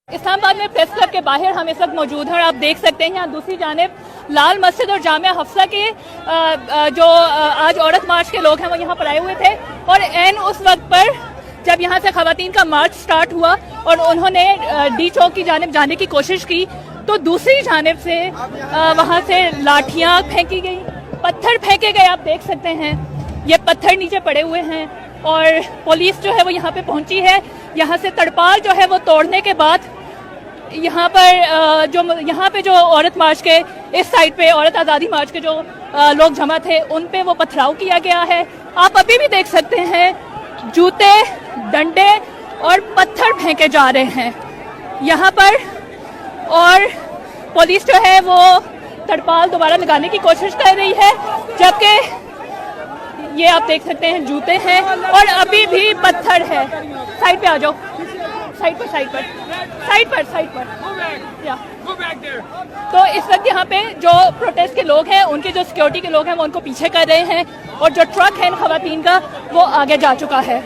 इस्लामाबाद में press club के बाहर हम इस वक्त मौजूद हैं और आप देख सकते हैं यहाँ दूसरी जानिब लाल मस्जिद और जामिया हफ्सा के जो आज औरत मार्च के लोग हैं वो यहाँ पर आए हुए थे और एन उस वक्त पर जब यहाँ से खवातीन का मार्च स्टार्ट हुआ और उन्होंने डी चौक की जानिब जाने की कोशिश की तो दूसरी जानिब से वहाँ से लाठियाँ फेंकी गई, पत्थर फेंके गए। आप देख सकते हैं ये पत्थर नीचे पड़े हुए हैं और पुलिस जो है वो यहाँ पे पहुंची है। यहाँ से तड़पाल जो है वो तोड़ने के बाद यहाँ पे जो औरत मार्च के इस साइड पे औरत आज़ादी मार्च के जो लोग जमा थे उन पे वो पथराव किया गया है। आप अभी भी देख सकते हैं जूते, डंडे और पत्थर फेंके जा रहे हैं यहाँ पर और पुलिस जो है वो तड़पाल दोबारा लगाने की कोशिश कर रही है, जबकि ये आप देख सकते हैं जूते हैं और अभी भी पत्थर है। साइड पे आ जाओ, साइड पर या तो इस वक्त यहाँ पे जो प्रोटेस्ट के लोग हैं उनके जो सिक्योरिटी के लोग हैं वो उनको पीछे कर रहे हैं और जो ट्रक है इन खवातीन का वो आगे जा चुका है।